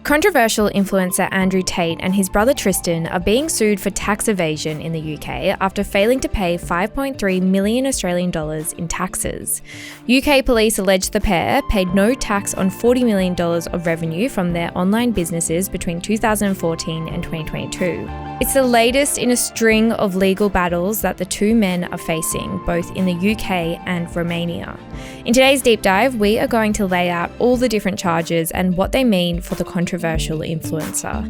Controversial influencer Andrew Tate and his brother Tristan are being sued for tax evasion in the UK after failing to pay 5.3 million Australian dollars in taxes. UK police allege the pair paid no tax on $40 million of revenue from their online businesses between 2014 and 2022. It's the latest in a string of legal battles that the two men are facing, both in the UK and Romania. In today's deep dive, we are going to lay out all the different charges and what they mean for the controversial influencer.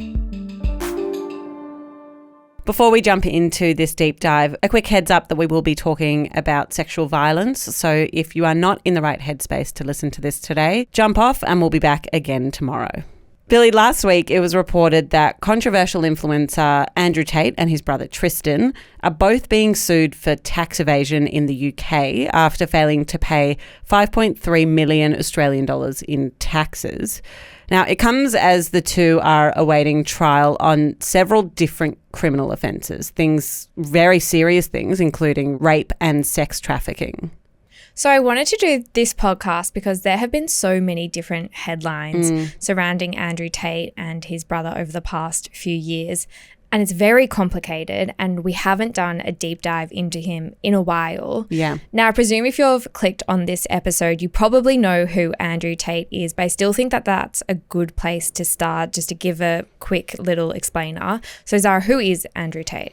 Before we jump into this deep dive, a quick heads up that we will be talking about sexual violence. So if you are not in the right headspace to listen to this today, jump off and we'll be back again tomorrow. Billi, last week it was reported that controversial influencer Andrew Tate and his brother Tristan are both being sued for tax evasion in the UK after failing to pay 5.3 million Australian dollars in taxes. Now, it comes as the two are awaiting trial on several different criminal offences, very serious things, including rape and sex trafficking. So I wanted to do this podcast because there have been so many different headlines surrounding Andrew Tate and his brother over the past few years. And it's very complicated and we haven't done a deep dive into him in a while. Yeah. Now, I presume if you've clicked on this episode, you probably know who Andrew Tate is, but I still think that that's a good place to start, just to give a quick little explainer. So Zara, who is Andrew Tate?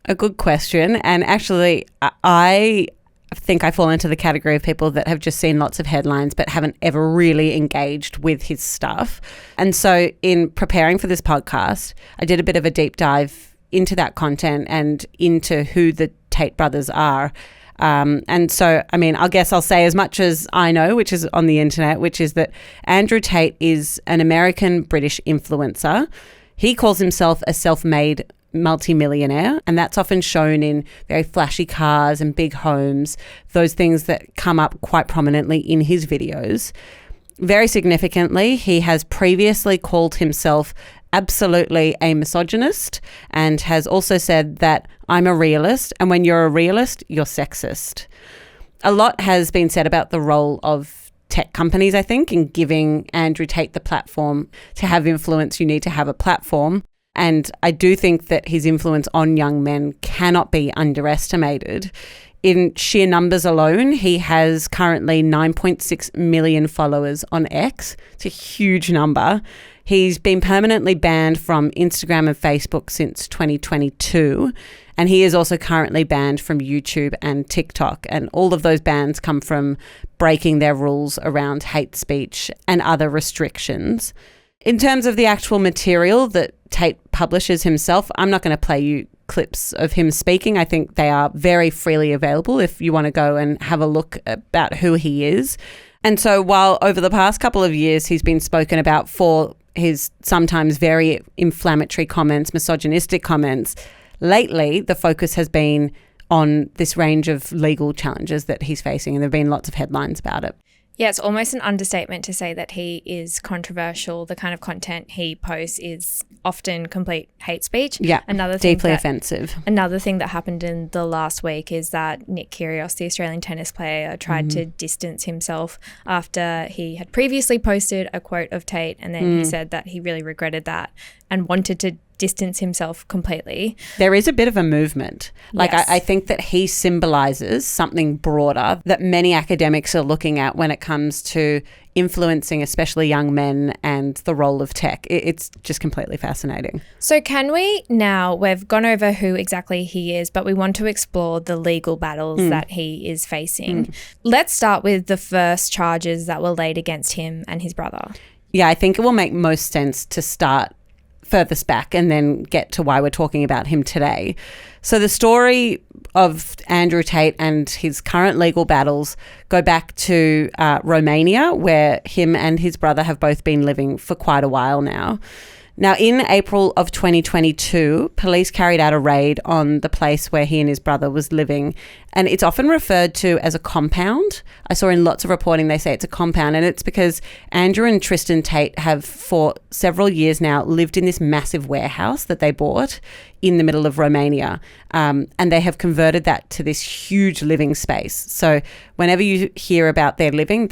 A good question. And actually, I think I fall into the category of people that have just seen lots of headlines but haven't ever really engaged with his stuff. And so in preparing for this podcast, I did a bit of a deep dive into that content and into who the Tate brothers are. And so, I guess I'll say as much as I know, which is on the internet, which is that Andrew Tate is an American-British influencer. He calls himself a self-made multi-millionaire, and that's often shown in very flashy cars and big homes, those things that come up quite prominently in his videos. Very significantly, he has previously called himself absolutely a misogynist and has also said that I'm a realist, and when you're a realist, you're sexist. A lot has been said about the role of tech companies, I think, in giving Andrew Tate the platform. To have influence, you need to have a platform. And I do think that his influence on young men cannot be underestimated. In sheer numbers alone, he has currently 9.6 million followers on X. It's a huge number. He's been permanently banned from Instagram and Facebook since 2022. And he is also currently banned from YouTube and TikTok. And all of those bans come from breaking their rules around hate speech and other restrictions. In terms of the actual material that Tate publishes himself, I'm not going to play you clips of him speaking. I think they are very freely available if you want to go and have a look about who he is. And so while over the past couple of years he's been spoken about for his sometimes very inflammatory comments, misogynistic comments, lately the focus has been on this range of legal challenges that he's facing, and there have been lots of headlines about it. Yeah, it's almost an understatement to say that he is controversial. The kind of content he posts is often complete hate speech. Yeah, deeply offensive. Another thing that happened in the last week is that Nick Kyrgios, the Australian tennis player, tried to distance himself after he had previously posted a quote of Tate, and then he said that he really regretted that and wanted to distance himself completely. There is a bit of a movement. Yes. I think that he symbolises something broader that many academics are looking at when it comes to influencing especially young men and the role of tech. It's just completely fascinating. So can we now, we've gone over who exactly he is, but we want to explore the legal battles that he is facing. Let's start with the first charges that were laid against him and his brother. Yeah, I think it will make most sense to start furthest back and then get to why we're talking about him today. So the story of Andrew Tate and his current legal battles go back to Romania, where him and his brother have both been living for quite a while now. Now, in April of 2022, police carried out a raid on the place where he and his brother was living, and it's often referred to as a compound. I saw in lots of reporting they say it's a compound, and it's because Andrew and Tristan Tate have for several years now lived in this massive warehouse that they bought in the middle of Romania, and they have converted that to this huge living space. So whenever you hear about their living,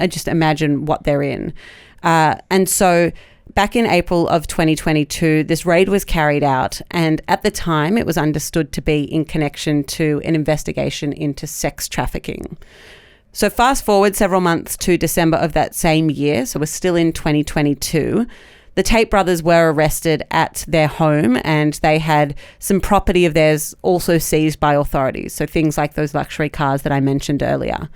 just imagine what they're in. And so Back in April of 2022, this raid was carried out, and at the time it was understood to be in connection to an investigation into sex trafficking. So fast forward several months to December of that same year, so we're still in 2022, the Tate brothers were arrested at their home, and they had some property of theirs also seized by authorities, so things like those luxury cars that I mentioned earlier.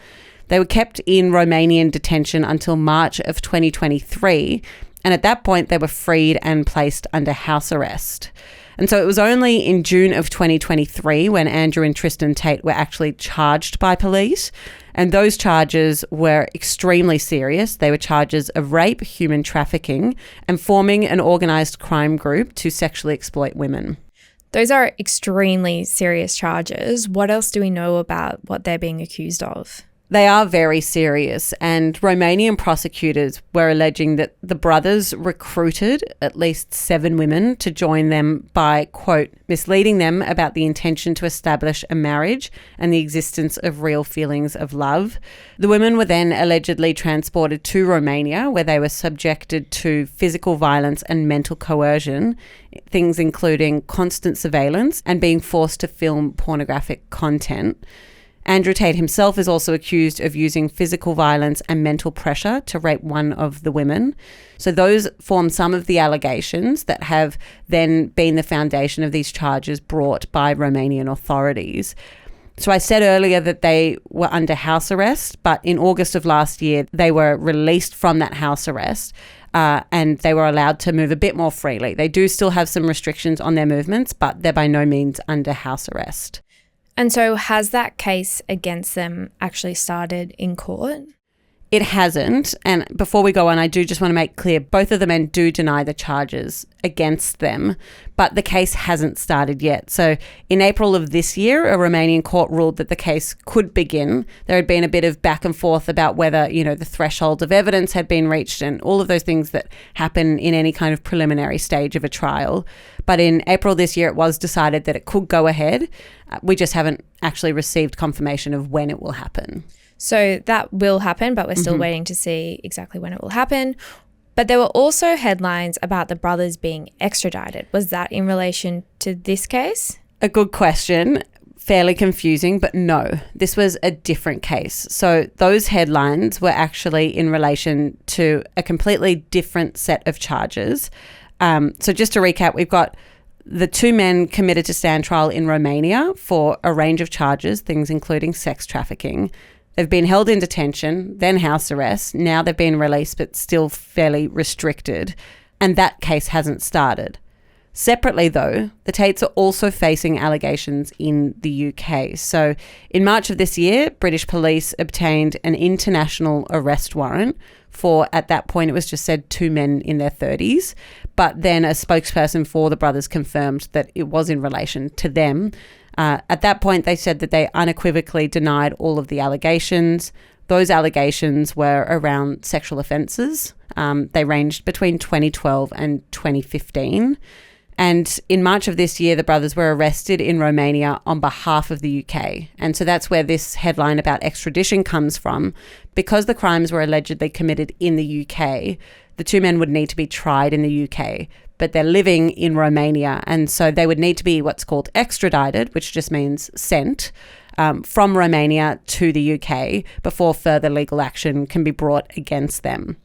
They were kept in Romanian detention until March of 2023, and at that point, they were freed and placed under house arrest. And so it was only in June of 2023 when Andrew and Tristan Tate were actually charged by police. And those charges were extremely serious. They were charges of rape, human trafficking, and forming an organised crime group to sexually exploit women. Those are extremely serious charges. What else do we know about what they're being accused of? They are very serious, and Romanian prosecutors were alleging that the brothers recruited at least 7 women to join them by, quote, misleading them about the intention to establish a marriage and the existence of real feelings of love. The women were then allegedly transported to Romania, where they were subjected to physical violence and mental coercion, things including constant surveillance and being forced to film pornographic content. Andrew Tate himself is also accused of using physical violence and mental pressure to rape one of the women. So those form some of the allegations that have then been the foundation of these charges brought by Romanian authorities. So I said earlier that they were under house arrest, but in August of last year, they were released from that house arrest and they were allowed to move a bit more freely. They do still have some restrictions on their movements, but they're by no means under house arrest. And so has that case against them actually started in court? It hasn't. And before we go on, I do just want to make clear, both of the men do deny the charges against them, but the case hasn't started yet. So in April of this year, a Romanian court ruled that the case could begin. There had been a bit of back and forth about whether, the threshold of evidence had been reached and all of those things that happen in any kind of preliminary stage of a trial. But in April this year, it was decided that it could go ahead. We just haven't actually received confirmation of when it will happen. So that will happen, but we're still waiting to see exactly when it will happen. But there were also headlines about the brothers being extradited. Was that in relation to this case? A good question. Fairly confusing, but no, this was a different case. So those headlines were actually in relation to a completely different set of charges. So just to recap, we've got the 2 men committed to stand trial in Romania for a range of charges, things including sex trafficking. They've been held in detention, then house arrest. Now they've been released, but still fairly restricted. And that case hasn't started. Separately, though, the Tates are also facing allegations in the UK. So in March of this year, British police obtained an international arrest warrant for, at that point, it was just said 2 men in their 30s. But then a spokesperson for the brothers confirmed that it was in relation to them. At that point, they said that they unequivocally denied all of the allegations. Those allegations were around sexual offences. They ranged between 2012 and 2015. And in March of this year, the brothers were arrested in Romania on behalf of the UK. And so that's where this headline about extradition comes from. Because the crimes were allegedly committed in the UK, the 2 men would need to be tried in the UK, but they're living in Romania. And so they would need to be what's called extradited, which just means sent from Romania to the UK before further legal action can be brought against them.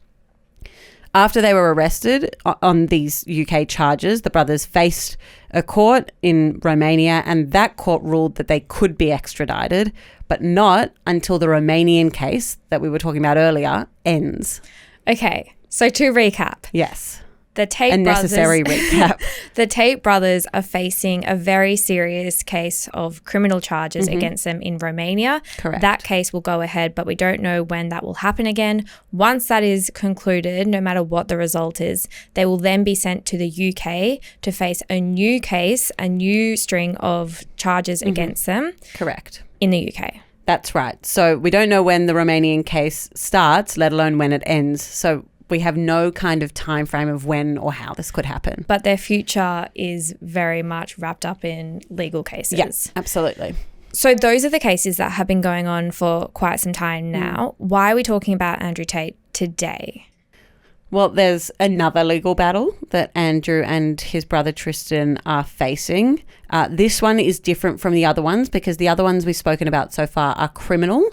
After they were arrested on these UK charges, the brothers faced a court in Romania, and that court ruled that they could be extradited, but not until the Romanian case that we were talking about earlier ends. Okay, so to recap. Yes. The Tate a brothers, necessary recap. The Tate brothers are facing a very serious case of criminal charges against them in Romania. Correct. That case will go ahead, but we don't know when that will happen again. Once that is concluded, no matter what the result is, they will then be sent to the UK to face a new case, a new string of charges against them. Correct. In the UK. That's right. So we don't know when the Romanian case starts, let alone when it ends. So we have no kind of time frame of when or how this could happen. But their future is very much wrapped up in legal cases. Yes, absolutely. So those are the cases that have been going on for quite some time now. Why are we talking about Andrew Tate today? Well, there's another legal battle that Andrew and his brother Tristan are facing. This one is different from the other ones because the other ones we've spoken about so far are criminal.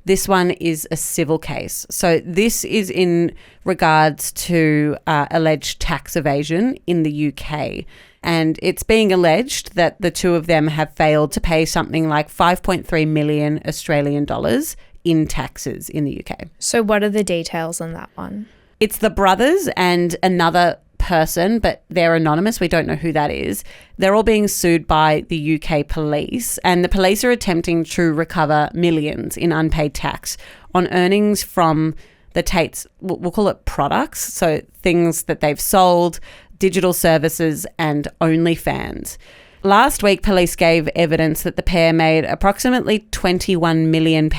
This one is a civil case. So this is in regards to alleged tax evasion in the UK. And it's being alleged that the two of them have failed to pay something like 5.3 million Australian dollars in taxes in the UK. So what are the details on that one? It's the brothers and another person, but they're anonymous. We don't know who that is. They're all being sued by the UK police, and the police are attempting to recover millions in unpaid tax on earnings from the Tates, we'll call it products, so things that they've sold, digital services and OnlyFans. Last week, police gave evidence that the pair made approximately £21 million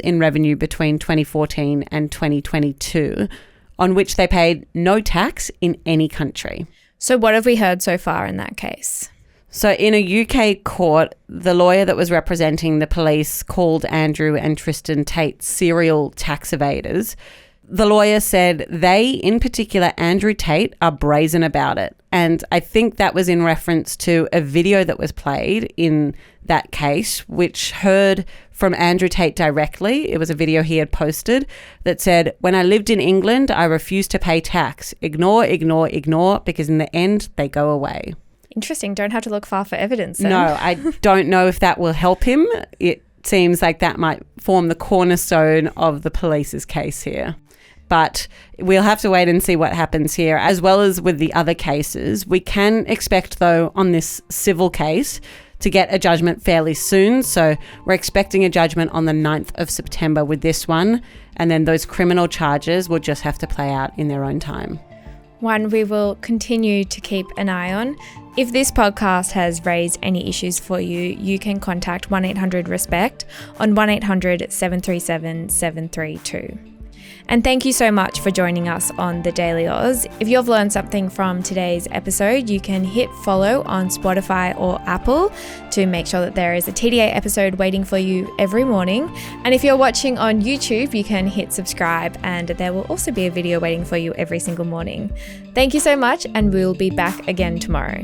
in revenue between 2014 and 2022, on which they paid no tax in any country. So what have we heard so far in that case? So in a UK court, the lawyer that was representing the police called Andrew and Tristan Tate serial tax evaders. The lawyer said they, in particular Andrew Tate, are brazen about it. And I think that was in reference to a video that was played in that case, which heard from Andrew Tate directly. It was a video he had posted that said, "When I lived in England, I refused to pay tax. Ignore, ignore, ignore, because in the end, they go away." Interesting. Don't have to look far for evidence then. No, I don't know if that will help him. It seems like that might form the cornerstone of the police's case here. But we'll have to wait and see what happens here, as well as with the other cases. We can expect, though, on this civil case to get a judgment fairly soon. So we're expecting a judgment on the 9th of September with this one. And then those criminal charges will just have to play out in their own time. One we will continue to keep an eye on. If this podcast has raised any issues for you, you can contact 1-800-RESPECT on 1-800-737-732. And thank you so much for joining us on the Daily Aus. If you've learned something from today's episode, you can hit follow on Spotify or Apple to make sure that there is a TDA episode waiting for you every morning. And if you're watching on YouTube, you can hit subscribe and there will also be a video waiting for you every single morning. Thank you so much, and we'll be back again tomorrow.